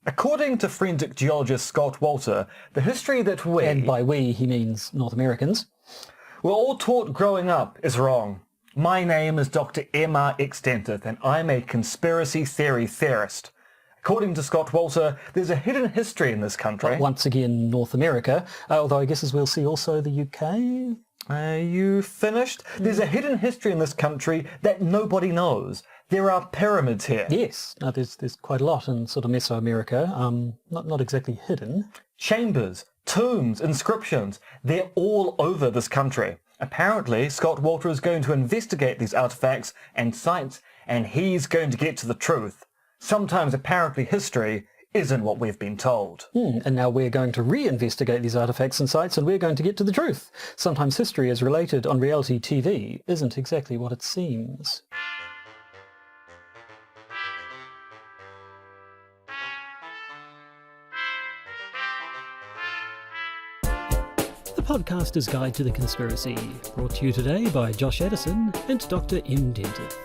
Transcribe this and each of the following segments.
According to forensic geologist Scott Wolter, the history that we... And by we, he means North Americans. ...were all taught growing up is wrong. My name is Dr. M.R.X. Dentith, and I'm a conspiracy theory theorist. According to Scott Wolter, there's a hidden history in this country. But once again, North America, although I guess as we'll see also the UK. You finished? There's a hidden history in this country that nobody knows. There are pyramids here. Yes, no, there's quite a lot in sort of Mesoamerica, not exactly hidden. Chambers, tombs, inscriptions, they're all over this country. Apparently, Scott Wolter is going to investigate these artifacts and sites, and he's going to get to the truth. Sometimes, apparently, history isn't what we've been told. And now we're going to reinvestigate these artifacts and sites, and we're going to get to the truth. Sometimes history as related on reality TV isn't exactly what it seems. The Podcaster's Guide to the Conspiracy, brought to you today by Josh Addison and Dr. M. Dentith.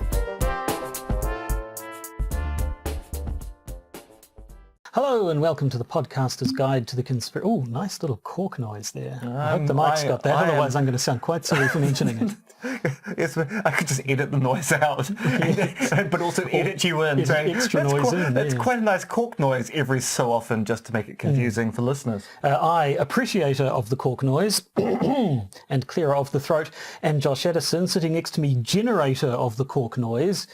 Hello and welcome to the Podcaster's Guide to the Conspiracy. Oh, nice little cork noise there. I hope the mic's got that, otherwise I'm going to sound quite silly for mentioning it. Yes, I could just edit the noise out, but also edit you in. Extra noise in. That's quite a nice cork noise every so often, just to make it confusing for listeners. I, appreciator of the cork noise and clearer of the throat, am Josh Addison. Sitting next to me, generator of the cork noise,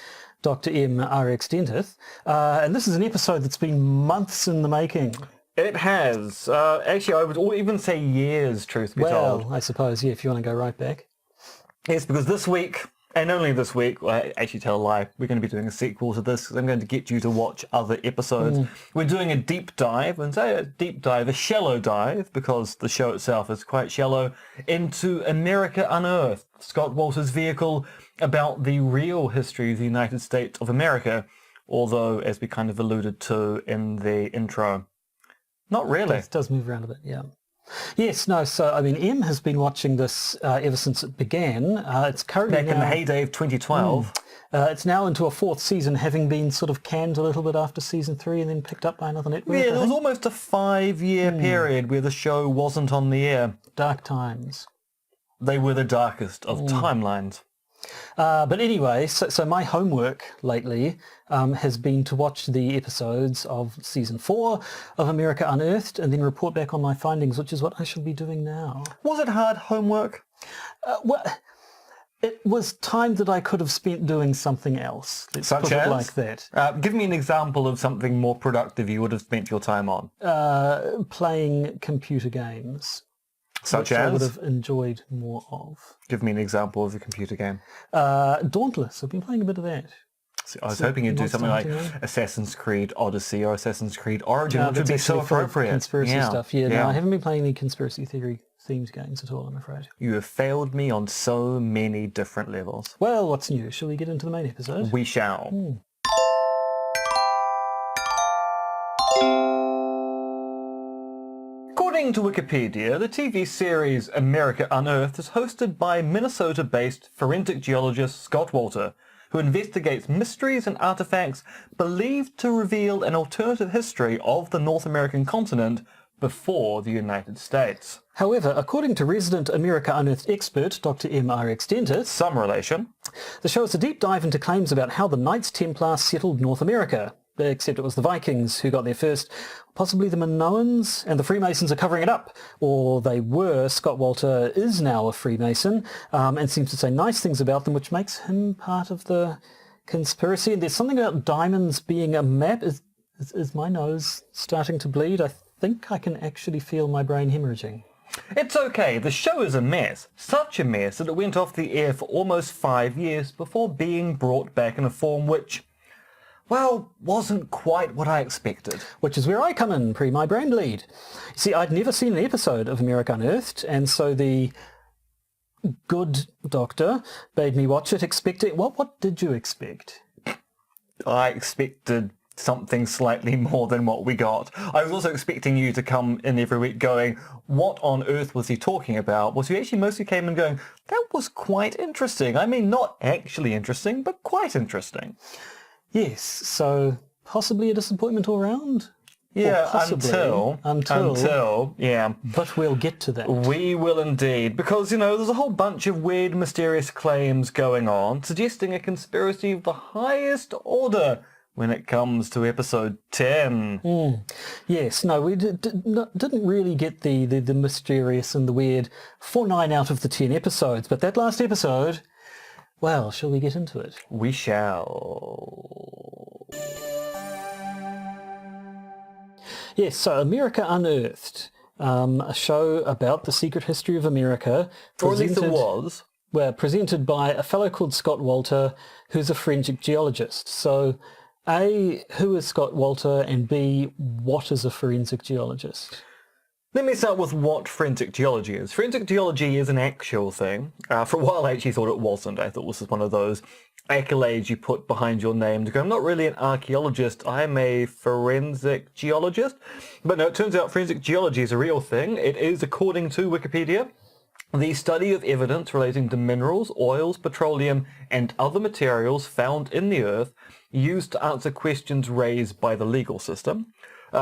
Dr. M.R.X. Dentith. And this is an episode that's been months in the making. It has. Actually, I would even say years, truth be told. Well, I suppose, yeah, if you want to go right back. Yes, because this week, and only this week, well, I actually tell a lie, we're going to be doing a sequel to this because I'm going to get you to watch other episodes. We're doing a deep dive, and say a deep dive, a shallow dive, because the show itself is quite shallow, into America Unearthed, Scott Wolter's vehicle about the real history of the United States of America, although, as we kind of alluded to in the intro, not really. It does move around a bit, yeah. Yes, no, so, I mean, M has been watching this ever since it began. It's currently back in the heyday of 2012. It's now into a fourth season, having been sort of canned a little bit after season 3 and then picked up by another network. Yeah, there was almost a 5-year period where the show wasn't on the air. Dark times. They were the darkest of timelines. But anyway, so my homework lately has been to watch the episodes of Season 4 of America Unearthed and then report back on my findings, which is what I should be doing now. Was it hard homework? Well, it was time that I could have spent doing something else. Let's put it like that. Give me an example of something more productive you would have spent your time on. Playing computer games. Such which as? I would have enjoyed more of. Give me an example of a computer game. Dauntless. I've been playing a bit of that. I was hoping you'd do something like Assassin's Creed Odyssey or Assassin's Creed Origin, which would be so appropriate. Conspiracy stuff. Yeah, no, I haven't been playing any conspiracy theory themed games at all, I'm afraid. You have failed me on so many different levels. Well, what's new? Shall we get into the main episode? We shall. According to Wikipedia, the TV series America Unearthed is hosted by Minnesota-based forensic geologist Scott Wolter, who investigates mysteries and artifacts believed to reveal an alternative history of the North American continent before the United States. However, according to resident America Unearthed expert Dr. M.R.X. Dentith, some relation, the show is a deep dive into claims about how the Knights Templar settled North America. Except it was the Vikings who got there first, possibly the Minoans, and the Freemasons are covering it up. Or they were. Scott Wolter is now a Freemason and seems to say nice things about them, which makes him part of the conspiracy. And there's something about diamonds being a map. Is my nose starting to bleed? I think I can actually feel my brain hemorrhaging. It's okay. The show is a mess. Such a mess that it went off the air for almost 5 years before being brought back in a form which, well, wasn't quite what I expected. Which is where I come in, pre my brain bleed. See, I'd never seen an episode of America Unearthed, and so the good doctor bade me watch it, expecting... What did you expect? I expected something slightly more than what we got. I was also expecting you to come in every week going, what on earth was he talking about? Was you actually mostly came in going, that was quite interesting. I mean, not actually interesting, but quite interesting. Yes, so possibly a disappointment all round? Yeah, possibly until, yeah. But we'll get to that. We will indeed, because, there's a whole bunch of weird, mysterious claims going on, suggesting a conspiracy of the highest order when it comes to episode 10. Yes, no, we didn't really get the mysterious and the weird for 9 out of the 10 episodes, but that last episode, well, shall we get into it? We shall. Yes, so America Unearthed, a show about the secret history of America. Or at least it was. Well, presented by a fellow called Scott Wolter, who's a forensic geologist. So, A, who is Scott Wolter, and B, what is a forensic geologist? Let me start with what forensic geology is. Forensic geology is an actual thing. For a while I actually thought it wasn't. I thought this was one of those accolades you put behind your name to go, I'm not really an archaeologist, I'm a forensic geologist. But no, it turns out forensic geology is a real thing. It is, according to Wikipedia, the study of evidence relating to minerals, oils, petroleum, and other materials found in the earth used to answer questions raised by the legal system.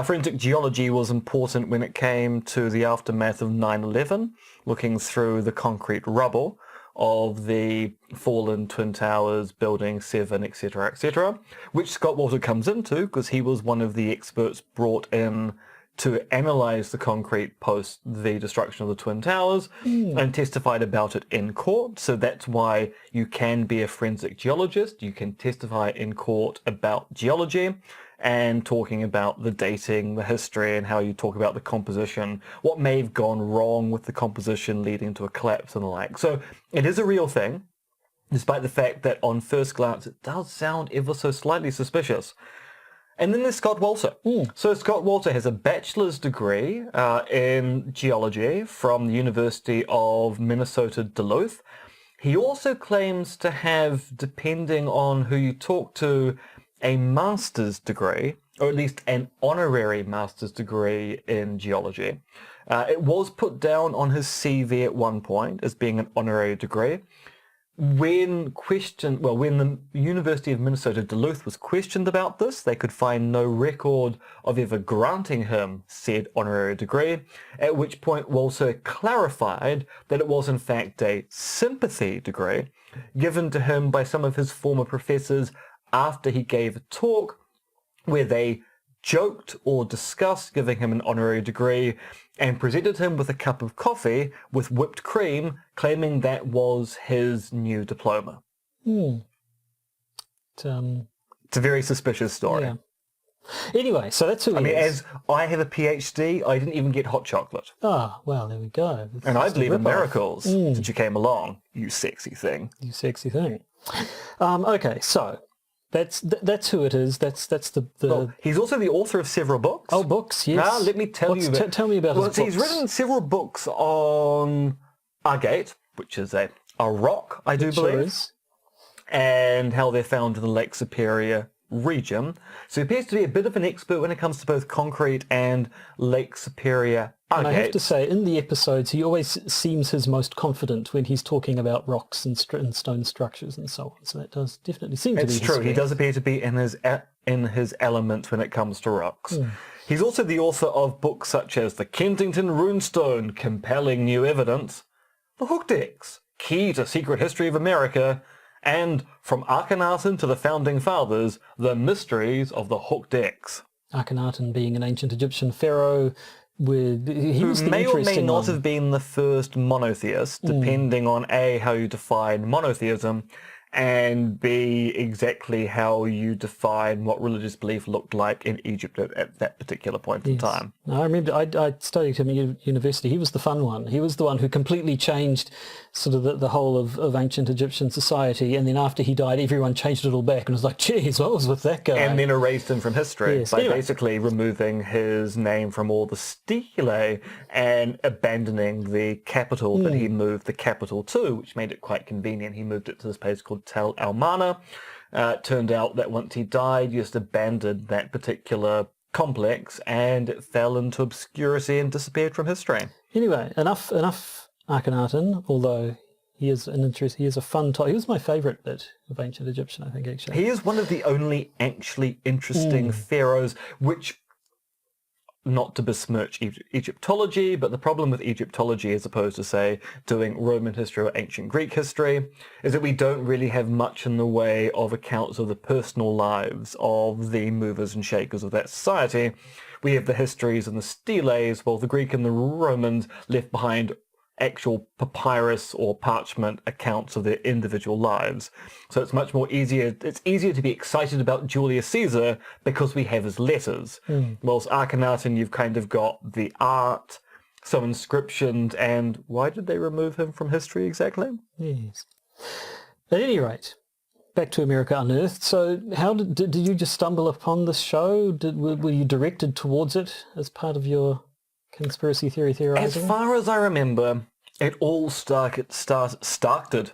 Forensic geology was important when it came to the aftermath of 9/11, looking through the concrete rubble of the fallen Twin Towers, Building 7, etc., which Scott Wolter comes into because he was one of the experts brought in to analyze the concrete post the destruction of the Twin Towers and testified about it in court. So that's why you can be a forensic geologist. You can testify in court about geology and talking about the dating, the history, and how you talk about the composition, what may have gone wrong with the composition leading to a collapse and the like. So it is a real thing, despite the fact that on first glance it does sound ever so slightly suspicious. And then there's Scott Wolter. So Scott Wolter has a bachelor's degree in geology from the University of Minnesota Duluth. He also claims to have, depending on who you talk to, a master's degree, or at least an honorary master's degree in geology. It was put down on his CV at one point as being an honorary degree. When the University of Minnesota Duluth was questioned about this, they could find no record of ever granting him said honorary degree, at which point Wolter clarified that it was in fact a sympathy degree given to him by some of his former professors after he gave a talk where they joked or discussed giving him an honorary degree and presented him with a cup of coffee with whipped cream, claiming that was his new diploma. It's a very suspicious story. Yeah. Anyway, so that's who he is. As I have a PhD, I didn't even get hot chocolate. Ah, well, there we go. And I believe in miracles since you came along, you sexy thing. You sexy thing. Okay, so that's who it is. That's the. Well, he's also the author of several books. Oh, books, yes. Now, let me tell you. Tell me about his books. He's written several books on agate, which is a rock, I do believe, is. And how they're found in the Lake Superior region. So he appears to be a bit of an expert when it comes to both concrete and Lake Superior agate. And I have to say, in the episodes, he always seems his most confident when he's talking about rocks and stone structures and so on. So that does definitely seem to be It's true. He does appear to be in his element when it comes to rocks. He's also the author of books such as The Kensington Runestone, Compelling New Evidence, The Hooked X, Key to Secret History of America, and From Akhenaten to the Founding Fathers, The Mysteries of the Hooked X. Akhenaten being an ancient Egyptian pharaoh, who may or may not have been the first monotheist, depending on A, how you define monotheism, and B, exactly how you define what religious belief looked like in Egypt at that particular point in time. I remember I studied him at university. He was the fun one. He was the one who completely changed sort of the whole of ancient Egyptian society, and then after he died, everyone changed it all back and was like, geez, what was with that guy? And then erased him from history by basically removing his name from all the stelae and abandoning the capital that he moved the capital to, which made it quite convenient. He moved it to this place called Tel Almana. It turned out that once he died, he just abandoned that particular complex and it fell into obscurity and disappeared from history. Anyway, enough Akhenaten, although he is a fun topic. He was my favourite bit of ancient Egyptian, I think, actually. He is one of the only actually interesting pharaohs, which not to besmirch Egyptology, but the problem with Egyptology as opposed to, say, doing Roman history or ancient Greek history is that we don't really have much in the way of accounts of the personal lives of the movers and shakers of that society. We have the histories and the steles, while the Greek and the Romans left behind actual papyrus or parchment accounts of their individual lives. So it's much more easier. It's easier to be excited about Julius Caesar because we have his letters. Whilst Akhenaten, you've kind of got the art, some inscriptions, and why did they remove him from history exactly? Yes. At any rate, back to America Unearthed. So how did you just stumble upon this show? Were you directed towards it as part of your conspiracy theory theorizing? As far as I remember, it all started. It started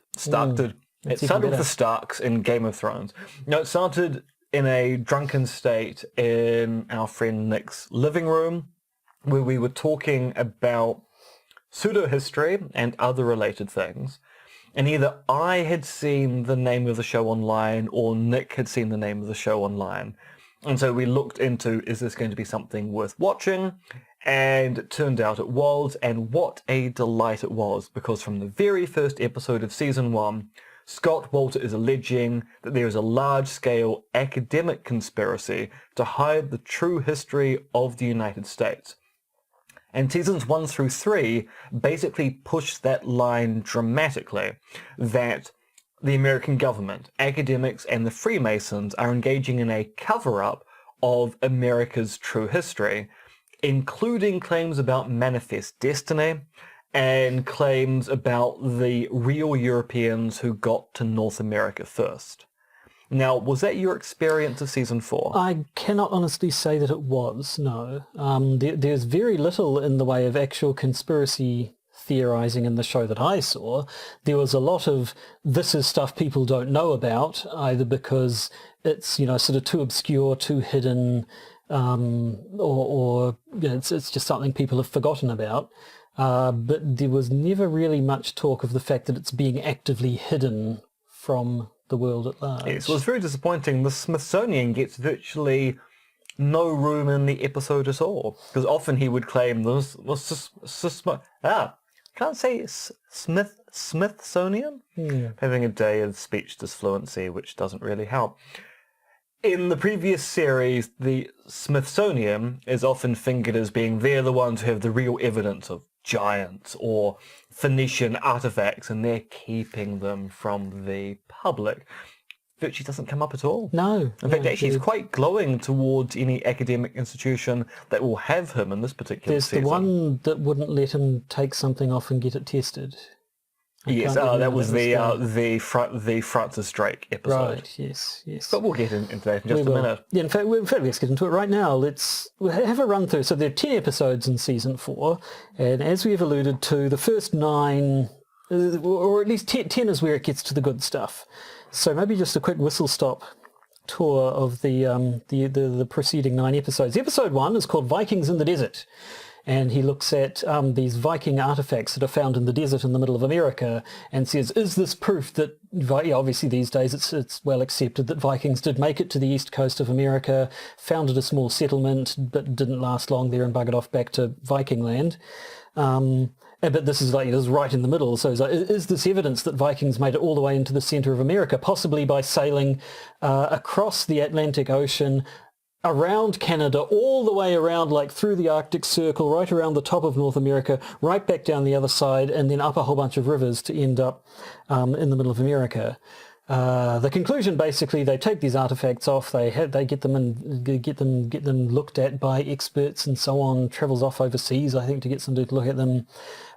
with the Starks in Game of Thrones. No, it started in a drunken state in our friend Nick's living room, where we were talking about pseudo-history and other related things. And either I had seen the name of the show online or Nick had seen the name of the show online. And so we looked into, is this going to be something worth watching? And it turned out it was, and what a delight it was, because from the very first episode of Season 1, Scott Wolter is alleging that there is a large-scale academic conspiracy to hide the true history of the United States. And Seasons 1 through 3 basically push that line dramatically, that the American government, academics, and the Freemasons are engaging in a cover-up of America's true history, including claims about manifest destiny and claims about the real Europeans who got to North America first. Now, was that your experience of Season 4? I cannot honestly say that it was, no. There's very little in the way of actual conspiracy theorizing in the show that I saw. There was a lot of, this is stuff people don't know about, either because it's, sort of too obscure, too hidden, or it's just something people have forgotten about. But there was never really much talk of the fact that it's being actively hidden from the world at large. Yes, well, it's very disappointing. The Smithsonian gets virtually no room in the episode at all, because often he would claim can't say Smithsonian? Having a day of speech disfluency, which doesn't really help. In the previous series, the Smithsonian is often fingered as being they're the ones who have the real evidence of giants or Phoenician artifacts, and they're keeping them from the public. Virtually doesn't come up at all. No. In fact, actually, he's quite glowing towards any academic institution that will have him in this particular season. There's the one that wouldn't let him take something off and get it tested. Yes, that was the Francis Drake episode. Right, yes. But we'll get into that in just a minute. Yeah, in fact, let's get into it right now. We'll have a run through. So there are 10 episodes in Season 4, and as we have alluded to, the first 9, or at least 10 is where it gets to the good stuff. So maybe just a quick whistle-stop tour of the preceding 9 episodes. Episode 1 is called Vikings in the Desert. And he looks at these Viking artifacts that are found in the desert in the middle of America and says, is this proof that, obviously these days it's well accepted that Vikings did make it to the east coast of America, founded a small settlement, but didn't last long there and buggered off back to Viking land. But this is right in the middle. So is this evidence that Vikings made it all the way into the center of America, possibly by sailing across the Atlantic Ocean, around Canada, all the way around, like through the Arctic Circle, right around the top of North America, right back down the other side, and then up a whole bunch of rivers to end up in the middle of America. The conclusion, basically, they take these artifacts off, they get them looked at by experts and so on, travels off overseas, I think, to get somebody to look at them.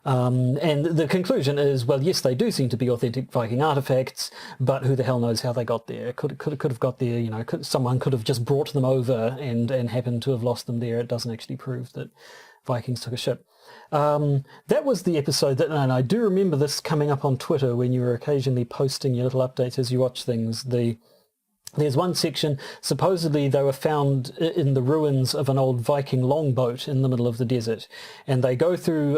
And the conclusion is, well, yes, they do seem to be authentic Viking artifacts, but who the hell knows how they got there? Could have got there, someone could have just brought them over and happened to have lost them there. It doesn't actually prove that Vikings took a ship. That was the episode and I do remember this coming up on Twitter when you were occasionally posting your little updates as you watch things. There's one section, supposedly they were found in the ruins of an old Viking longboat in the middle of the desert. And they go through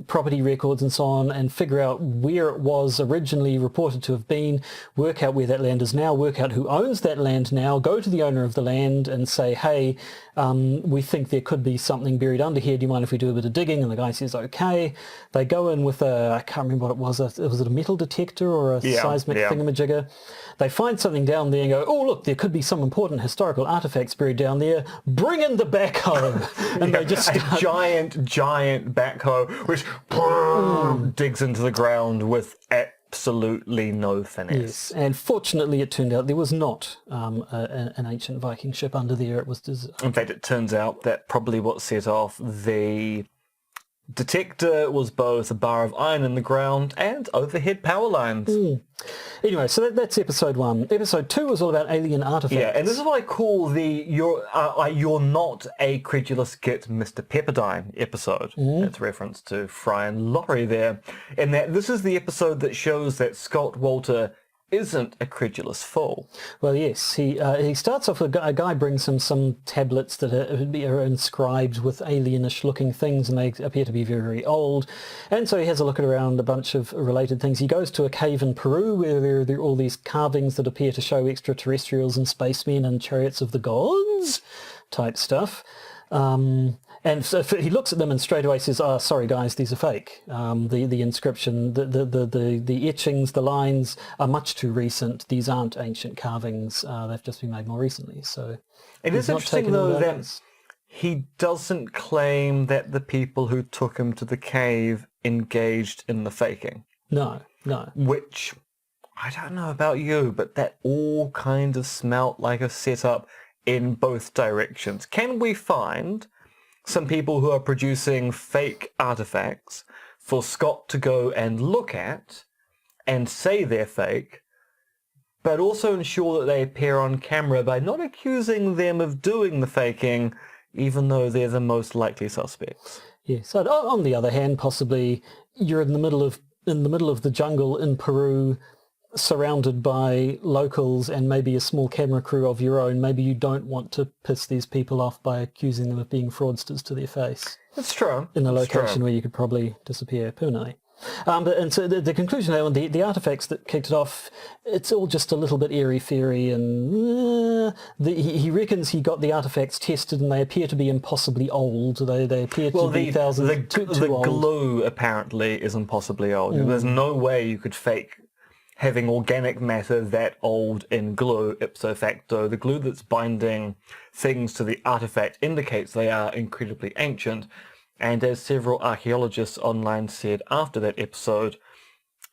property records and so on and figure out where it was originally reported to have been, work out where that land is now, work out who owns that land now, go to the owner of the land and say, hey, we think there could be something buried under here. Do you mind if we do a bit of digging? And the guy says, okay. They go in with I can't remember what it was. Was it a metal detector or a seismic thingamajigger? They find something down there and go, oh, look, there could be some important historical artifacts buried down there. Bring in the backhoe. And they just start... A giant backhoe, which digs into the ground with absolutely no finesse. Yes, and fortunately it turned out there was not an ancient Viking ship under there. It was... In fact, it turns out that probably what set off the detector was both a bar of iron in the ground and overhead power lines. Anyway, so that's episode 1. Episode 2 was all about alien artifacts. Yeah, and this is what I call the you're not a credulous git Mr. Pepperdine episode. That's a reference to Fry and Laurie there. And that this is the episode that shows that Scott Wolter isn't a credulous fool. Well, yes, he starts off with a guy brings him some tablets that are inscribed with alienish looking things, and they appear to be very, very old. And so he has a look around a bunch of related things. He goes to a cave in Peru where there are all these carvings that appear to show extraterrestrials and spacemen and chariots of the gods type stuff. And so he looks at them and straight away says, "Oh, sorry guys, these are fake. The inscription, the etchings, the lines are much too recent. These aren't ancient carvings. They've just been made more recently." So it is interesting though that he doesn't claim that the people who took him to the cave engaged in the faking. No. Which, I don't know about you, but that all kind of smelt like a setup in both directions. Can we find some people who are producing fake artifacts for Scott to go and look at and say they're fake, but also ensure that they appear on camera by not accusing them of doing the faking, even though they're the most likely suspects? Yes. So on the other hand, possibly you're in the middle of the jungle in Peru, surrounded by locals and maybe a small camera crew of your own. Maybe you don't want to piss these people off by accusing them of being fraudsters to their face. That's true. In a location where you could probably disappear permanently. And so the conclusion there, the artifacts that kicked it off, it's all just a little bit airy-fairy, and he reckons he got the artifacts tested and they appear to be impossibly old. They appear to be thousands too old. The glue apparently is impossibly old. There's no way you could fake having organic matter that old in glue ipso facto. The glue that's binding things to the artifact indicates they are incredibly ancient. And as several archaeologists online said after that episode,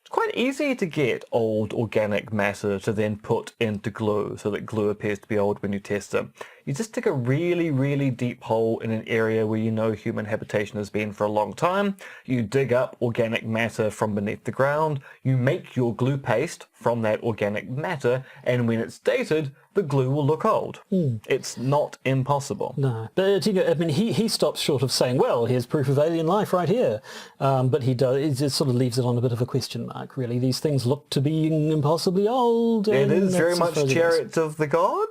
it's quite easy to get old organic matter to then put into glue so that glue appears to be old when you test it. You just dig a really, really deep hole in an area where you know human habitation has been for a long time. You dig up organic matter from beneath the ground. You make your glue paste from that organic matter, and when it's dated, the glue will look old. It's not impossible. No, but I mean, he stops short of saying, well, here's proof of alien life right here. But he just sort of leaves it on a bit of a question mark, really. These things look to be impossibly old. It is very much chariots of the gods,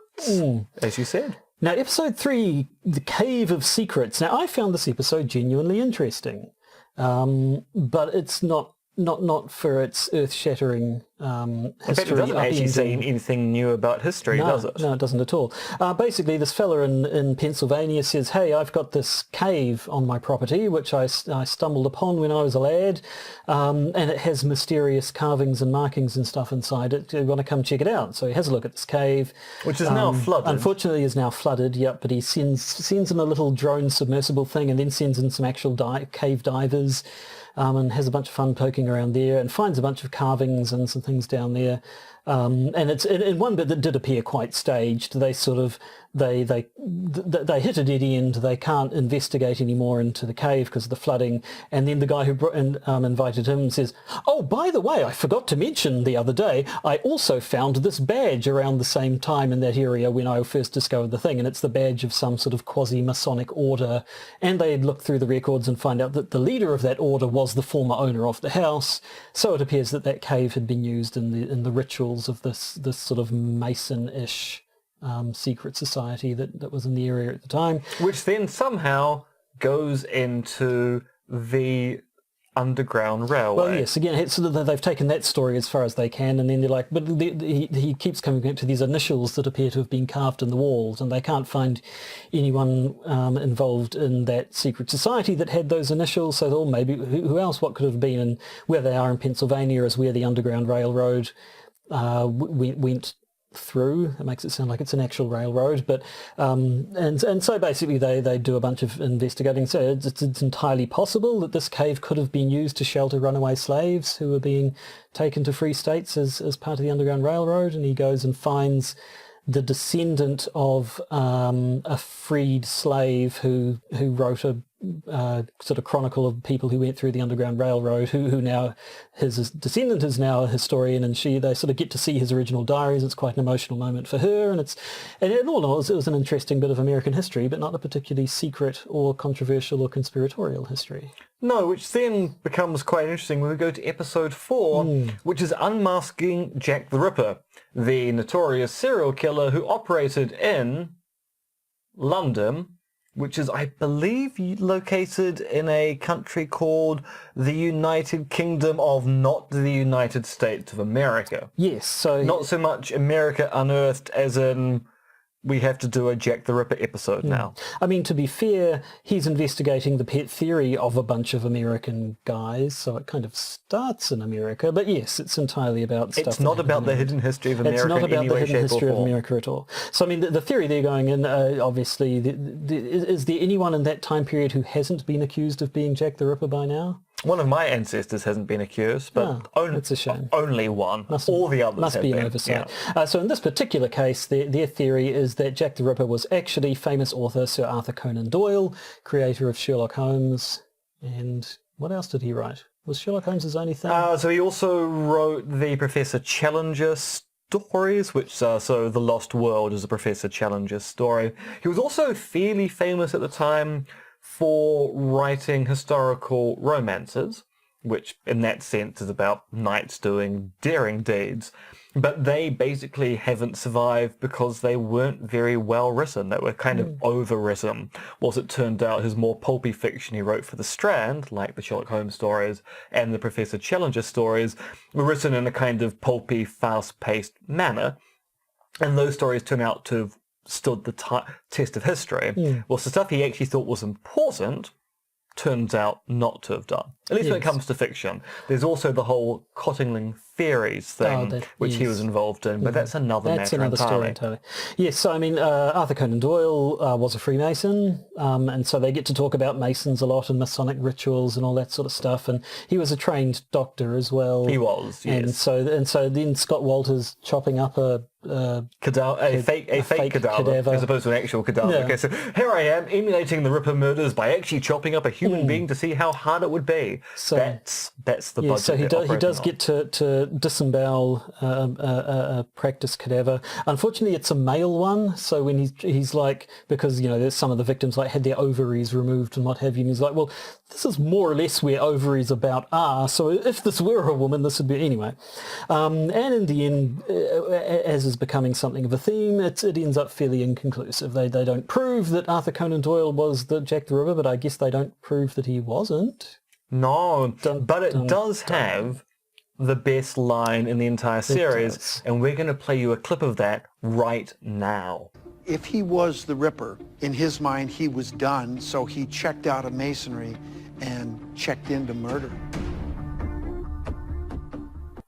as you said. Now, episode 3, The Cave of Secrets. Now, I found this episode genuinely interesting, but it's not for its earth-shattering history. In fact, it doesn't actually say anything new about history, does it? No, it doesn't at all. Basically, this fella in Pennsylvania says, hey, I've got this cave on my property, which I stumbled upon when I was a lad, and it has mysterious carvings and markings and stuff inside it. Do you want to come check it out? So he has a look at this cave. Which is now flooded. Unfortunately, is now flooded, yep, but he sends him a little drone submersible thing and then sends in some actual cave divers, and has a bunch of fun poking around there and finds a bunch of carvings and some things down there. And it's in one bit that did appear quite staged. They sort of they hit a dead end. They can't investigate anymore into the cave because of the flooding. And then the guy who invited him says, "Oh, by the way, I forgot to mention the other day, I also found this badge around the same time in that area when I first discovered the thing, and it's the badge of some sort of quasi-Masonic order." And they look through the records and find out that the leader of that order was the former owner of the house. So it appears that cave had been used in the rituals of this sort of Mason-ish secret society that was in the area at the time. Which then somehow goes into the Underground Railway. Well, yes, again, they've taken that story as far as they can, and then they're like, but he keeps coming back to these initials that appear to have been carved in the walls, and they can't find anyone involved in that secret society that had those initials, so maybe who else, what could it have been? And where they are in Pennsylvania is where the Underground Railroad went through. It makes it sound like it's an actual railroad, but and so basically they do a bunch of investigating. So it's entirely possible that this cave could have been used to shelter runaway slaves who were being taken to free states as part of the Underground Railroad. And he goes and finds the descendant of a freed slave who wrote a sort of chronicle of people who went through the Underground Railroad, who now his descendant is now a historian, and they sort of get to see his original diaries. It's quite an emotional moment for her, and all in all, it was an interesting bit of American history, but not a particularly secret or controversial or conspiratorial history. No, which then becomes quite interesting when we go to episode 4, which is Unmasking Jack the Ripper, the notorious serial killer who operated in London, which is, I believe, located in a country called the United Kingdom of not the United States of America. Yes, so... Not so much America Unearthed as in we have to do a Jack the Ripper episode now. I mean, to be fair, he's investigating the pet theory of a bunch of American guys, so it kind of starts in America. But yes, it's entirely about stuff. It's not about the hidden history of America. It's not about in any the way, hidden shape, history or of form. America at all. So, I mean, the theory they're going in, obviously, is there anyone in that time period who hasn't been accused of being Jack the Ripper by now? One of my ancestors hasn't been accused, but that's a shame. Only one. All the others must be an oversight. Yeah. So in this particular case, their theory is that Jack the Ripper was actually famous author Sir Arthur Conan Doyle, creator of Sherlock Holmes. And what else did he write? Was Sherlock Holmes his only thing? So he also wrote the Professor Challenger stories, which are, so The Lost World is a Professor Challenger story. He was also fairly famous at the time for writing historical romances, which in that sense is about knights doing daring deeds. But they basically haven't survived because they weren't very well written. They were kind of overwritten. Whilst it turned out his more pulpy fiction he wrote for The Strand, like the Sherlock Holmes stories and the Professor Challenger stories, were written in a kind of pulpy, fast-paced manner. And those stories turn out to have stood the test of history. Well, the stuff he actually thought was important turns out not to have done. At least when it comes to fiction. There's also the whole Cottingling fairies thing, which he was involved in, but that's another matter entirely. Story entirely. Yes, so I mean, Arthur Conan Doyle was a Freemason, and so they get to talk about Masons a lot and Masonic rituals and all that sort of stuff, and he was a trained doctor as well. He was, yes. And so then Scott Wolter's chopping up a fake cadaver as opposed to an actual cadaver. Yeah. Okay, so here I am emulating the Ripper murders by actually chopping up a human being to see how hard it would be. So that's the budget. So he does get to disembowel a practice cadaver. Unfortunately, it's a male one. So when he's like, because there's some of the victims like had their ovaries removed and what have you, and he's like, well, this is more or less where ovaries about are. So if this were a woman, this would be anyway. And in the end, as is becoming something of a theme, it ends up fairly inconclusive. They don't prove that Arthur Conan Doyle was the Jack the Ripper, but I guess they don't prove that he wasn't. No, but it does have the best line in the entire series, and we're going to play you a clip of that right now. If he was the Ripper, in his mind he was done, so he checked out of Masonry and checked into murder.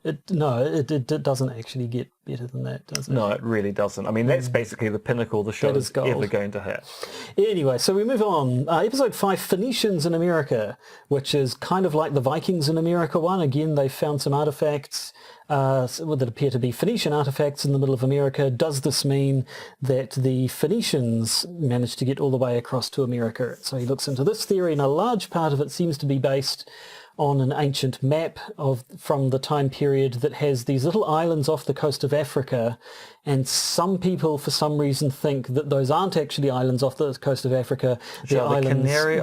It doesn't actually get better than that, does it? No, it really doesn't. I mean, that's basically the pinnacle the show That is is gold. ever going to hit. Anyway, so we move on. Episode 5, Phoenicians in America, which is kind of like the Vikings in America one. Again, they found some artifacts that appear to be Phoenician artifacts in the middle of America. Does this mean that the Phoenicians managed to get all the way across to America? So he looks into this theory, and a large part of it seems to be based on an ancient map from the time period that has these little islands off the coast of Africa, and some people for some reason think that those aren't actually islands off the coast of Africa. They're the Canary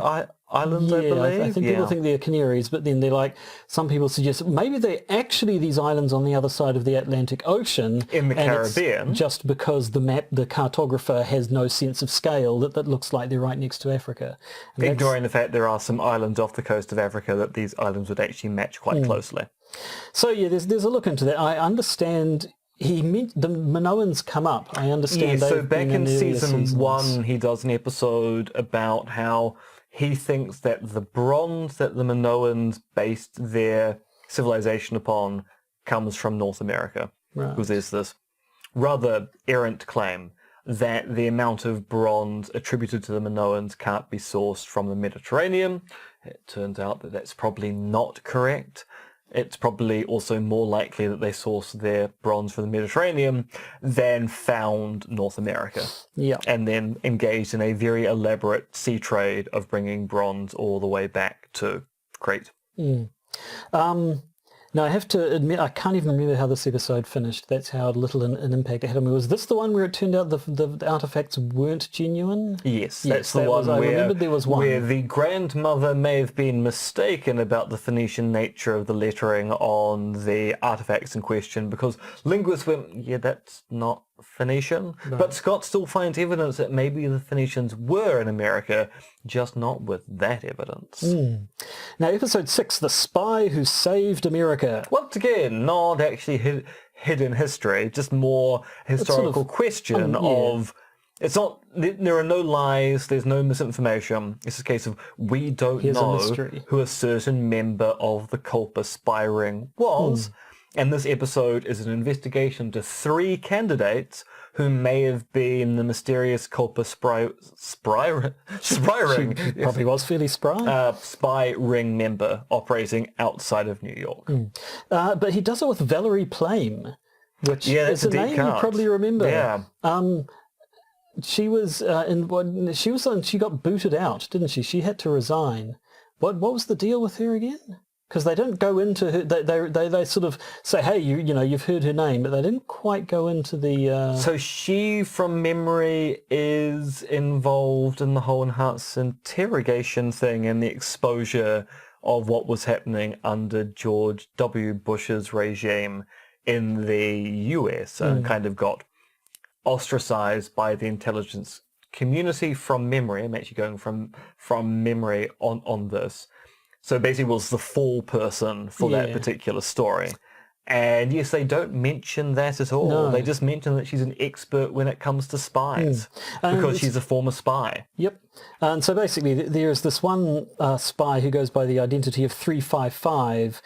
Islands, I believe. I think people think they're Canaries, but then they're like, some people suggest maybe they're actually these islands on the other side of the Atlantic Ocean. In the Caribbean. It's just because the cartographer has no sense of scale that looks like they're right next to Africa. And Ignoring the fact there are some islands off the coast of Africa that these islands would actually match quite closely. So yeah, there's a look into that. I understand he meant the Minoans come up. I understand. Yeah, so they've back been in season seasons. 1, he does an episode about how he thinks that the bronze that the Minoans based their civilization upon comes from North America. Right. Because there's this rather errant claim that the amount of bronze attributed to the Minoans can't be sourced from the Mediterranean. It turns out that that's probably not correct. It's probably also more likely that they sourced their bronze from the Mediterranean than found North America. Yeah. And then engaged in a very elaborate sea trade of bringing bronze all the way back to Crete. Now, I have to admit, I can't even remember how this episode finished. That's how little an impact it had on me. Was this the one where it turned out the artifacts weren't genuine? Yes, that's the one I where, remembered there was one. where the grandmother may have been mistaken about the Phoenician nature of the lettering on the artifacts in question, because linguists went, yeah, that's not Phoenician. Right. But Scott still finds evidence that maybe the Phoenicians were in America, just not with that evidence. Now, episode 6, The Spy Who Saved America. Once again, not actually hidden history, just more historical question of... It's not, there are no lies, there's no misinformation. It's a case of we don't know who a certain member of the Culper spy ring was. And this episode is an investigation to 3 candidates who may have been the mysterious Culper spy ring. Probably was fairly spry. Spy ring member operating outside of New York. But he does it with Valerie Plame, which that's is a name you probably remember. Yeah. She was she got booted out, didn't she? She had to resign. What was the deal with her again? Because they don't go into her, they sort of say, hey, you've heard her name, but they didn't quite go into the... So she, from memory, is involved in the whole enhanced interrogation thing and the exposure of what was happening under George W. Bush's regime in the US, and kind of got ostracized by the intelligence community from memory. I'm actually going from memory on this. So basically was the fall person for that particular story. And yes, they don't mention that at all. No. They just mention that she's an expert when it comes to spies because she's a former spy. Yep. And so basically there is this one spy who goes by the identity of 355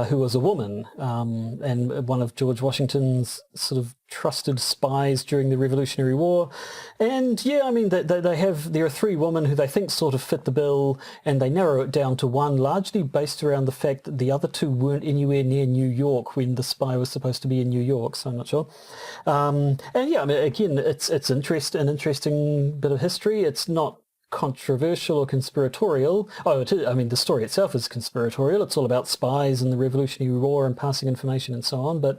who was a woman and one of George Washington's sort of trusted spies during the Revolutionary War. And yeah, I mean, there are 3 women who they think sort of fit the bill, and they narrow it down to 1, largely based around the fact that the other 2 weren't anywhere near New York when the spy was supposed to be in New York, so I'm not sure. And yeah, I mean, again, it's an interesting bit of history. It's not controversial or conspiratorial. Oh, it is, I mean, the story itself is conspiratorial. It's all about spies and the Revolutionary War and passing information and so on. But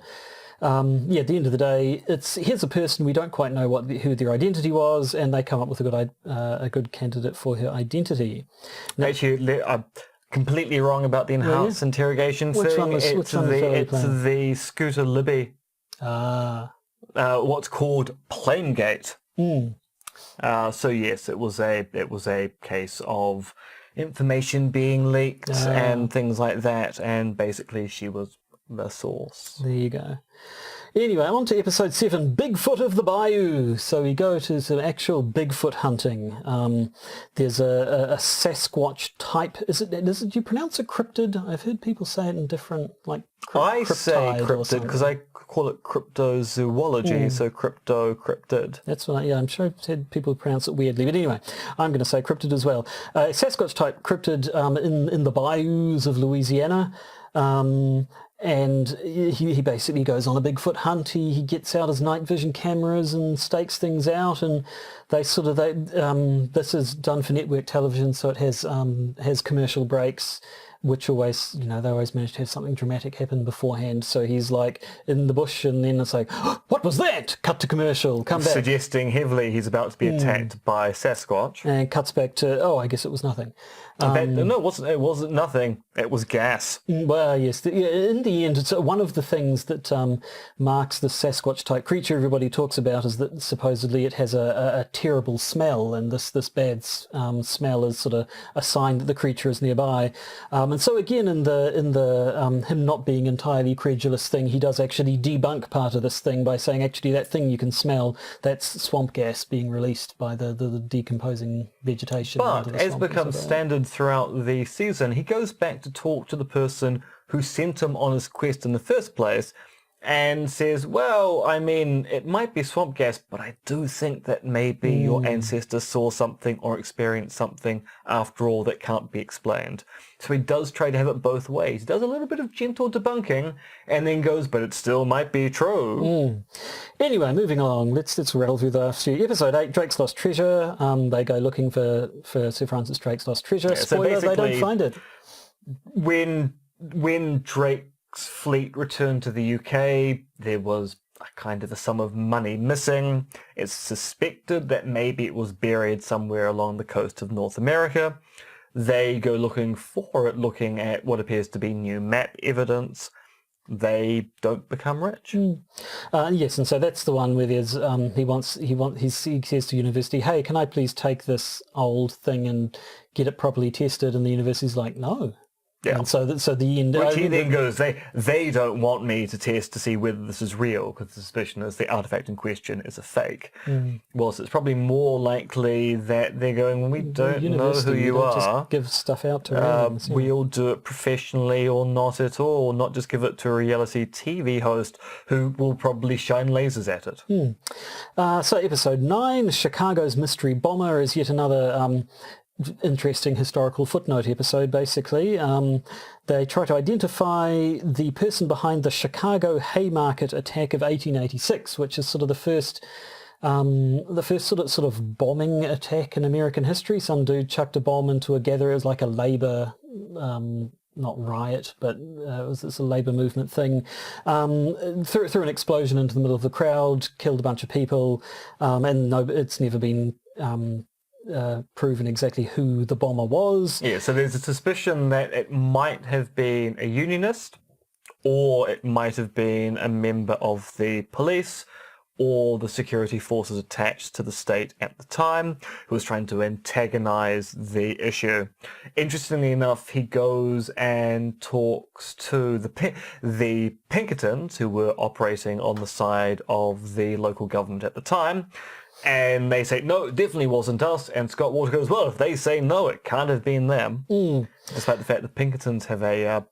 at the end of the day, here's a person we don't quite know who their identity was, and they come up with a good candidate for her identity. Now, Actually, I'm completely wrong about the enhanced interrogation Which thing. one was It's the Scooter Libby. What's called Planegate. So yes, it was a case of information being leaked and things like that, and basically she was the source. There you go. Anyway, on to episode 7, Bigfoot of the Bayou. So we go to some actual Bigfoot hunting. There's a Sasquatch type. Do you pronounce it cryptid? I've heard people say it in different, like, I say cryptid because I call it cryptozoology, so cryptid. That's what I'm sure I've heard people pronounce it weirdly. But anyway, I'm going to say cryptid as well. Sasquatch type cryptid in the bayous of Louisiana. And he basically goes on a Bigfoot hunt. He gets out his night vision cameras and stakes things out, and this is done for network television, so it has commercial breaks, which always, they always manage to have something dramatic happen beforehand. So he's like in the bush, and then it's like, oh, what was that? Cut to commercial, come back. Suggesting heavily he's about to be attacked by Sasquatch. And cuts back to, I guess it was nothing. No, it wasn't nothing. It was gas. Well, yes. In the end, it's one of the things that marks the Sasquatch-type creature everybody talks about is that supposedly it has a terrible smell, and this bad smell is sort of a sign that the creature is nearby. And so again, in the him not being entirely credulous thing, he does actually debunk part of this thing by saying, actually, that thing you can smell, that's swamp gas being released by the decomposing vegetation. But as becomes standard throughout the season, he goes back to talk to the person who sent him on his quest in the first place and says, well, I mean, it might be swamp gas, but I do think that maybe your ancestors saw something or experienced something after all that can't be explained. So he does try to have it both ways. He does a little bit of gentle debunking and then goes, but it still might be true. Anyway, moving along, let's rattle through the last few. Episode 8, Drake's Lost Treasure. They go looking for Sir Francis Drake's Lost treasure. Yeah, Spoiler, they don't find it. When Drake's fleet returned to the UK, there was a kind of a sum of money missing. It's suspected that maybe it was buried somewhere along the coast of North America. They go looking for it, looking at what appears to be new map evidence. They don't become rich. Yes, and so that's the one where there's he says to university, hey, can I please take this old thing and get it properly tested? And the university's like, no. Yeah. And so the end. Which he then goes, they don't want me to test to see whether this is real, because the suspicion is the artifact in question is a fake. Well, so it's probably more likely that they're going, well, we don't know who you are. Just give stuff out to randoms, yeah. We'll do it professionally or not at all, not just give it to a reality TV host who will probably shine lasers at it. So episode 9, Chicago's Mystery Bomber, is yet another interesting historical footnote episode, basically. They try to identify the person behind the Chicago Haymarket attack of 1886, which is sort of the first sort of bombing attack in American history. Some dude chucked a bomb into a gathering. It was like a labor, not riot, but it's a labor movement thing. Threw an explosion into the middle of the crowd, killed a bunch of people, and it's never been proven exactly who the bomber was. Yeah, so there's a suspicion that it might have been a unionist, or it might have been a member of the police or the security forces attached to the state at the time, who was trying to antagonize the issue. Interestingly enough, he goes and talks to the Pinkertons, who were operating on the side of the local government at the time, and they say, no, it definitely wasn't us. And Scott Wolter goes, well, if they say no, it can't have been them. Despite the fact that Pinkertons have a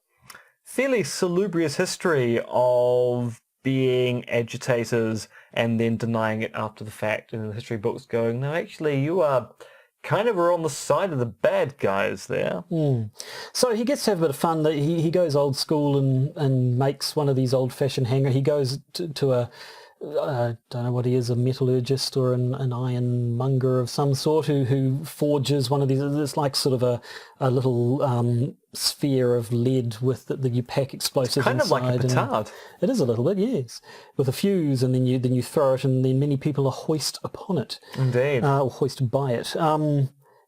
fairly salubrious history of being agitators and then denying it after the fact, and in the history books going, no, actually, you are kind of on the side of the bad guys there. So he gets to have a bit of fun. He goes old school and makes one of these old-fashioned hanger. He goes to a I don't know what he is, a metallurgist or an ironmonger of some sort who forges one of these. It's like sort of a little sphere of lead with that you pack explosives kind inside. Kind of like a petard. It is a little bit, yes. With a fuse, and then you throw it, and then many people are hoist upon it. Indeed. Or hoist by it.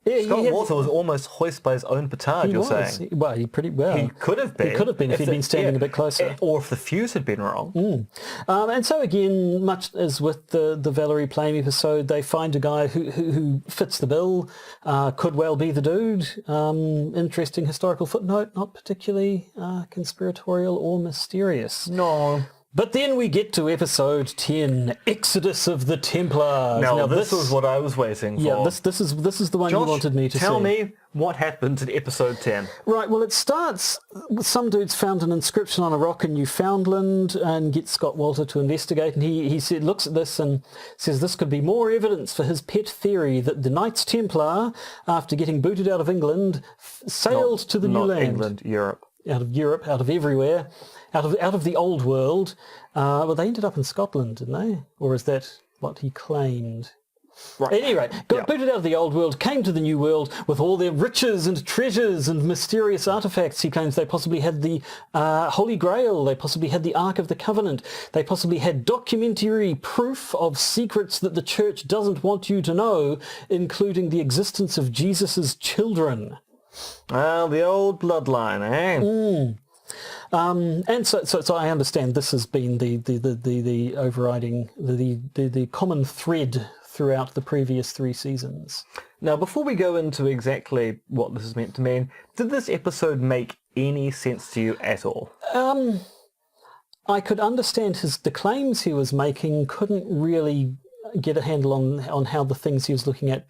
Scott Wolter was almost hoisted by his own petard, you're saying? Well, he pretty well. He could have been. He could have been if he'd been standing a bit closer. Or if the fuse had been wrong. And so again, much as with the Valerie Plame episode, they find a guy who fits the bill, could well be the dude. Interesting historical footnote, not particularly conspiratorial or mysterious. No. But then we get to episode 10, Exodus of the Templars. Now this was what I was waiting for. Yeah, this is the one Josh, you wanted me to see. tell me what happened in episode 10. Right, well, it starts with some dude's found an inscription on a rock in Newfoundland and gets Scott Wolter to investigate, and he looks at this and says this could be more evidence for his pet theory that the Knights Templar, after getting booted out of England, sailed to the new land. England, Europe. Out of Europe, out of everywhere, out of the old world. Well, they ended up in Scotland, didn't they? Or is that what he claimed? Right. At any rate, got booted out of the old world, came to the new world with all their riches and treasures and mysterious artifacts. He claims they possibly had the Holy Grail, they possibly had the Ark of the Covenant, they possibly had documentary proof of secrets that the church doesn't want you to know, including the existence of Jesus's children. Well, the old bloodline, eh? And so I understand this has been the overriding, the common thread throughout the previous 3 seasons. Now, before we go into exactly what this is meant to mean, did this episode make any sense to you at all? I could understand the claims he was making, couldn't really get a handle on how the things he was looking at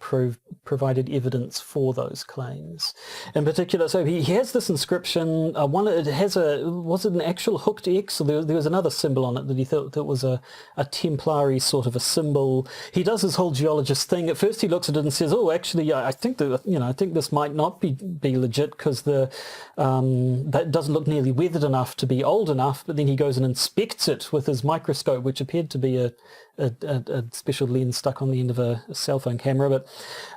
provided evidence for those claims. In particular, so he has this inscription, was it an actual hooked X, or there was another symbol on it that he thought that was a Templary sort of a symbol. He does his whole geologist thing. At first he looks at it and says, oh, actually, I think that, I think this might not be legit because that doesn't look nearly weathered enough to be old enough, but then he goes and inspects it with his microscope, which appeared to be a special lens stuck on the end of a cell phone camera, but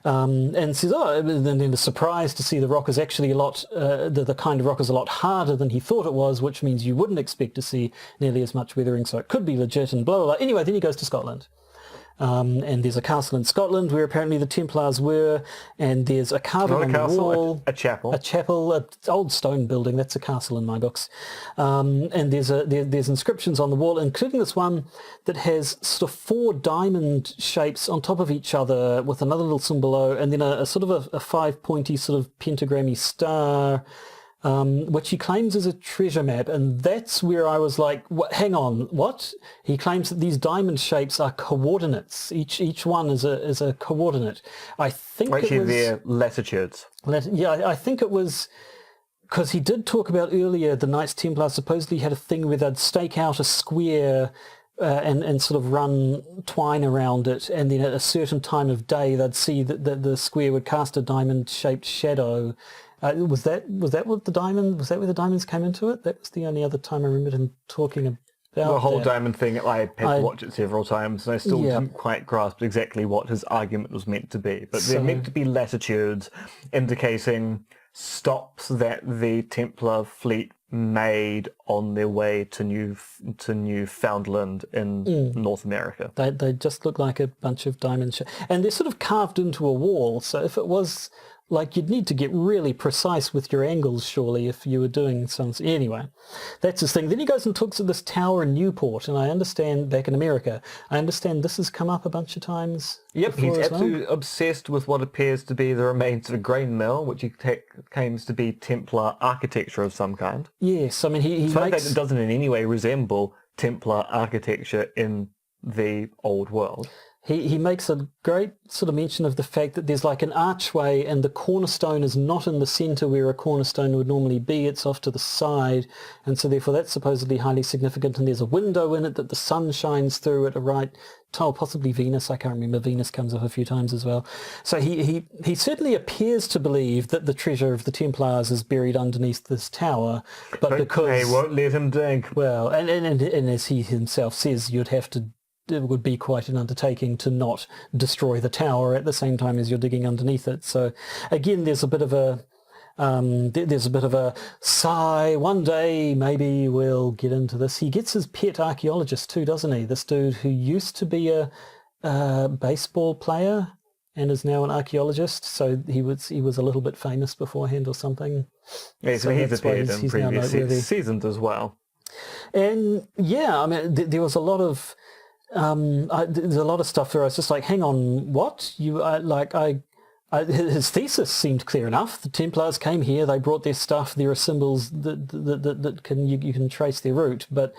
and says, and then is surprised to see the rock is actually a lot, the kind of rock is a lot harder than he thought it was, which means you wouldn't expect to see nearly as much weathering, so it could be legit, and blah, blah, blah. Anyway, then he goes to Scotland. And there's a castle in Scotland where apparently the Templars were, and there's a carving on the wall. A chapel. A chapel, an old stone building. That's a castle in my books. And there's inscriptions on the wall, including this one that has sort of 4 diamond shapes on top of each other with another little symbol below, and then a sort of a 5-pointy sort of pentagrammy star, which he claims is a treasure map, and that's where I was like, hang on, what? He claims that these diamond shapes are coordinates. Each one is a coordinate. I think actually, it was... they're latitudes. Yeah, I think it was... Because he did talk about earlier, the Knights Templar supposedly had a thing where they'd stake out a square and sort of run twine around it, and then at a certain time of day they'd see that the square would cast a diamond-shaped shadow. Was that where the diamonds came into it? That was the only other time I remember him talking about the whole that. diamond thing. I had to watch it several times, and I still didn't quite grasp exactly what his argument was meant to be. But they're meant to be latitudes, indicating stops that the Templar fleet made on their way to Newfoundland in North America. They just look like a bunch of diamond and they're sort of carved into a wall. So if it was like, you'd need to get really precise with your angles, surely, if you were doing some... Anyway, that's his thing. Then he goes and talks at this tower in Newport, and I understand, back in America, I understand this has come up a bunch of times. Yep, he's absolutely obsessed with what appears to be the remains of a grain mill, which he claims to be Templar architecture of some kind. Yes, I mean, he so makes... it doesn't in any way resemble Templar architecture in the old world. He makes a great sort of mention of the fact that there's like an archway and the cornerstone is not in the centre where a cornerstone would normally be, it's off to the side, and so therefore that's supposedly highly significant, and there's a window in it that the sun shines through at a right time, possibly Venus, I can't remember, Venus comes up a few times as well. So he certainly appears to believe that the treasure of the Templars is buried underneath this tower, but because... They won't let him dig. Well, and as he himself says, it would be quite an undertaking to not destroy the tower at the same time as you're digging underneath it. So again, there's a bit of a sigh. One day maybe we'll get into this. He gets his pet archaeologist too, doesn't he? This dude who used to be a baseball player and is now an archaeologist. So he was a little bit famous beforehand or something. Yeah, so he's appeared in previous seasons as well. And yeah, I mean, there was a lot of... there's a lot of stuff where I was just like, hang on, what? His thesis seemed clear enough. The Templars came here, they brought their stuff, there are symbols that you can trace their route, but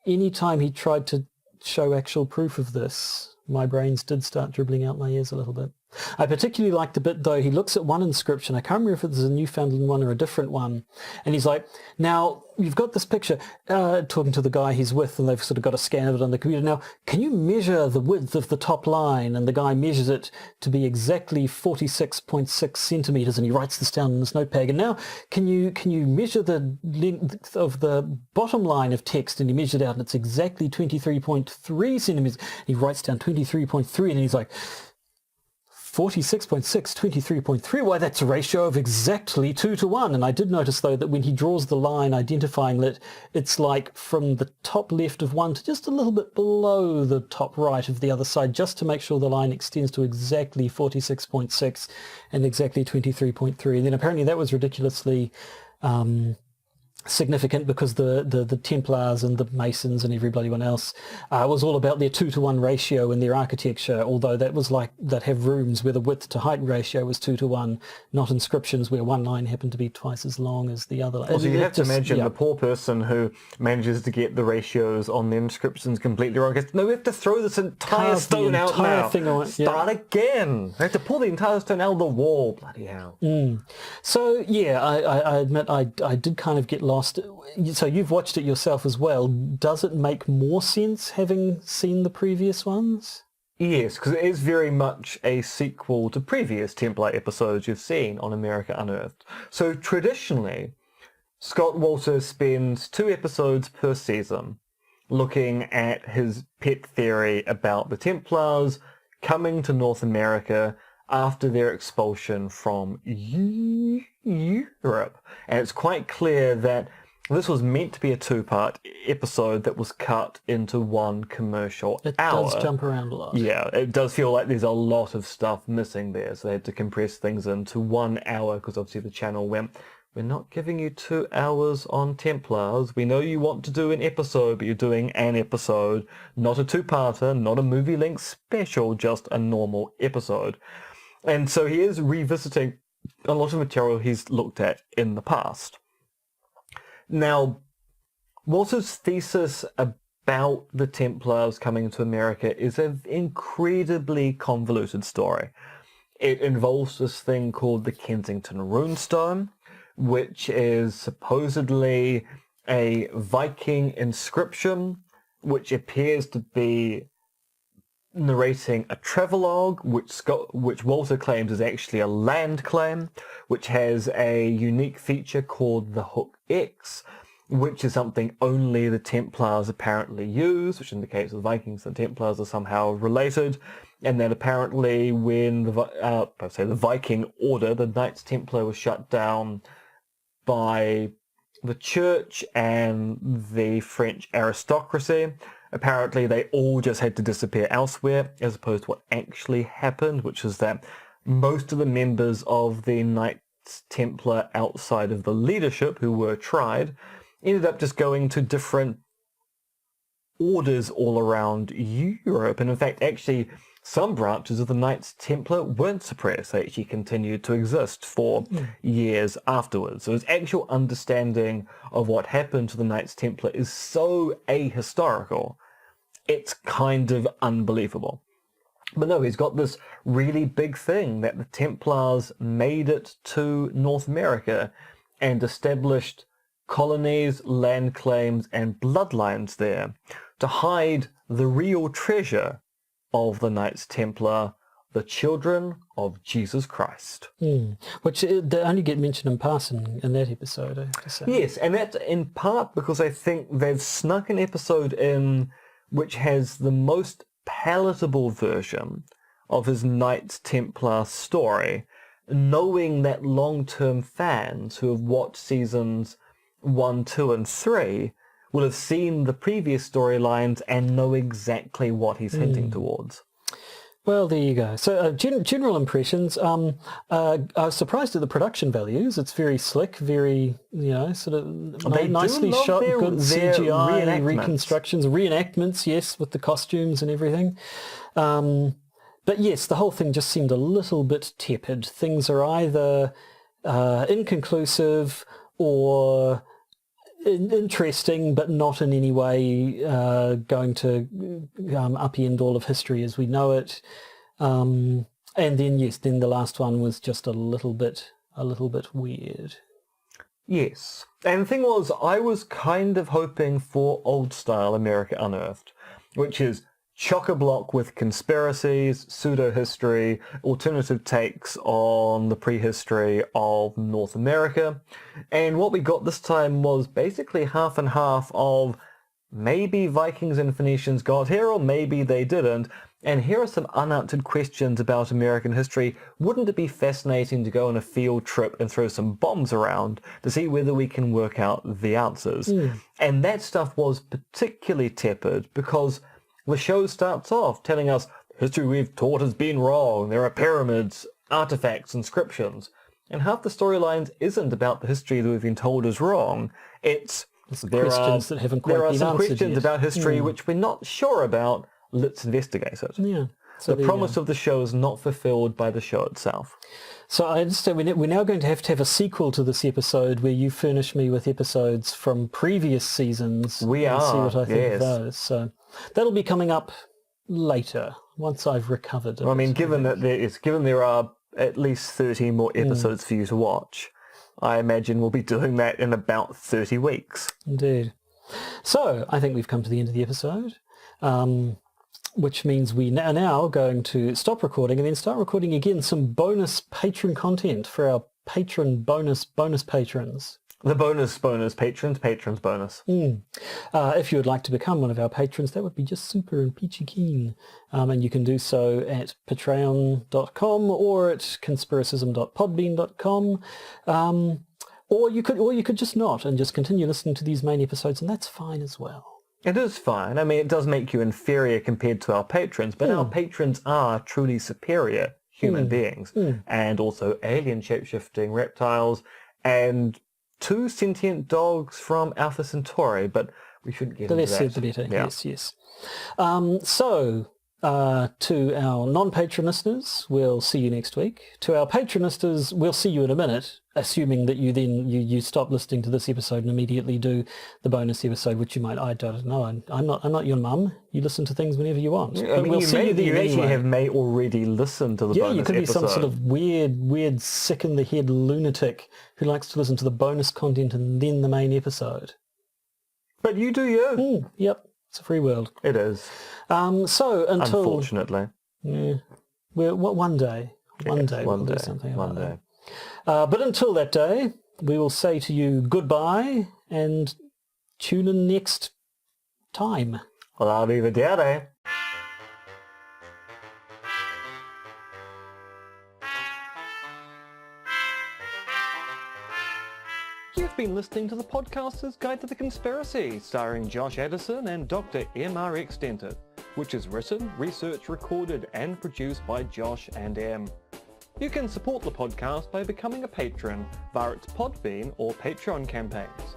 anytime he tried to show actual proof of this, my brains did start dribbling out my ears a little bit. I particularly liked the bit, though, he looks at one inscription. I can't remember if it's a Newfoundland one or a different one. And he's like, now, you've got this picture, talking to the guy he's with, and they've sort of got a scan of it on the computer. Now, can you measure the width of the top line? And the guy measures it to be exactly 46.6 centimeters, and he writes this down in his notepad. And now, can you measure the length of the bottom line of text? And he measured it out, and it's exactly 23.3 centimeters. He writes down 23.3, and then he's like, 46.6, 23.3, why that's a ratio of exactly 2 to 1. And I did notice, though, that when he draws the line identifying it, it's like from the top left of one to just a little bit below the top right of the other side, just to make sure the line extends to exactly 46.6 and exactly 23.3. And then apparently that was ridiculously significant because the Templars and the Masons and everybody else was all about their 2 to 1 ratio in their architecture, although that was like they'd have rooms where the width to height ratio was 2 to 1, not inscriptions where one line happened to be twice as long as the other. Also, you have to imagine the poor person who manages to get the ratios on the inscriptions completely wrong. No, we have to throw this entire stone out now. Start again. We have to pull the entire stone out of the wall. Bloody hell. So, yeah, I admit I did kind of get lost. So you've watched it yourself as well. Does it make more sense having seen the previous ones? Yes, because it is very much a sequel to previous Templar episodes you've seen on America Unearthed. So traditionally, Scott Wolter spends 2 episodes per season looking at his pet theory about the Templars coming to North America after their expulsion from Europe. And it's quite clear that this was meant to be a 2-part episode that was cut into one commercial hour. It does jump around a lot. Yeah, it does feel like there's a lot of stuff missing there, so they had to compress things into 1 hour, because obviously the channel went, we're not giving you 2 hours on Templars. We know you want to do an episode, but you're doing an episode, not a 2-parter, not a movie-length special, just a normal episode. And so he is revisiting a lot of material he's looked at in the past. Now, Wolter's thesis about the Templars coming to America is an incredibly convoluted story. It involves this thing called the Kensington Runestone, which is supposedly a Viking inscription, which appears to be narrating a travelogue, which Wolter claims is actually a land claim, which has a unique feature called the Hook X, which is something only the Templars apparently use, which indicates the Vikings and Templars are somehow related, and that apparently when the Viking Order, the Knights Templar, was shut down by the church and the French aristocracy, apparently they all just had to disappear elsewhere, as opposed to what actually happened, which is that most of the members of the Knights Templar outside of the leadership who were tried ended up just going to different orders all around Europe. And in fact, actually, some branches of the Knights Templar weren't suppressed. They actually continued to exist for years afterwards. So his actual understanding of what happened to the Knights Templar is so ahistorical, it's kind of unbelievable. But no, he's got this really big thing that the Templars made it to North America and established colonies, land claims, and bloodlines there to hide the real treasure of the Knights Templar, the children of Jesus Christ. Which they only get mentioned in passing in that episode, I have to say. Yes, and that's in part because I think they've snuck an episode in which has the most palatable version of his Knights Templar story, knowing that long-term fans who have watched seasons 1, 2, and 3 will have seen the previous storylines and know exactly what he's hinting towards. Well, there you go. So general impressions. I was surprised at the production values. It's very slick, very, sort of nicely shot, good CGI, reconstructions, reenactments, yes, with the costumes and everything. But yes, the whole thing just seemed a little bit tepid. Things are either inconclusive or interesting, but not in any way going to upend all of history as we know it. And then then the last one was just a little bit weird. Yes. And the thing was, I was kind of hoping for old-style America Unearthed, which is chock-a-block with conspiracies, pseudo-history, alternative takes on the prehistory of North America. And what we got this time was basically half and half of maybe Vikings and Phoenicians got here, or maybe they didn't. And here are some unanswered questions about American history. Wouldn't it be fascinating to go on a field trip and throw some bombs around to see whether we can work out the answers? And that stuff was particularly tepid because the show starts off telling us history we've taught has been wrong. There are pyramids, artifacts, inscriptions. And half the storylines isn't about the history that we've been told is wrong. There are some questions about history which we're not sure about. Let's investigate it. Yeah. So the promise of the show is not fulfilled by the show itself. So I understand we're now going to have a sequel to this episode where you furnish me with episodes from previous seasons. See what I think of those. So that'll be coming up later once I've recovered. I mean, given there are at least 30 more episodes for you to watch, I imagine we'll be doing that in about 30 weeks. Indeed. So I think we've come to the end of the episode. Which means we are now going to stop recording and then start recording again some bonus patron content for our patron bonus patrons. The bonus patrons bonus. If you would like to become one of our patrons, that would be just super and peachy keen. And you can do so at patreon.com or at conspiracism.podbean.com. Or you could just not and just continue listening to these main episodes, and that's fine as well. It is fine. I mean, it does make you inferior compared to our patrons, but our patrons are truly superior human beings, and also alien shape-shifting reptiles, and 2 sentient dogs from Alpha Centauri, but we shouldn't get into that. The less said, the better. Yeah. Yes. To our non-patron listeners, we'll see you next week. To our patron listeners, we'll see you in a minute, assuming that you stop listening to this episode and immediately do the bonus episode, which you might. I don't know. I'm not your mum. You listen to things whenever you want. Yeah, I mean, you actually may already listen to the bonus episode. Yeah, you could be some sort of weird, sick in the head lunatic who likes to listen to the bonus content and then the main episode. But you do you. Yep. It's a free world. It is. So until... Unfortunately. Yeah. One day we'll do something about that. But until that day, we will say to you goodbye and tune in next time. Arrivederci. You've been listening to the Podcaster's Guide to the Conspiracy, starring Josh Addison and Dr. MRX Dentith, which is written, researched, recorded, and produced by Josh and M. You can support the podcast by becoming a patron via its Podbean or Patreon campaigns.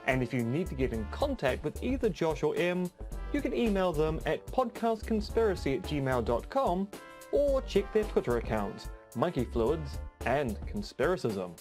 And if you need to get in contact with either Josh or M, you can email them at podcastconspiracy@gmail.com or check their Twitter accounts, Monkey Fluids and Conspiracism.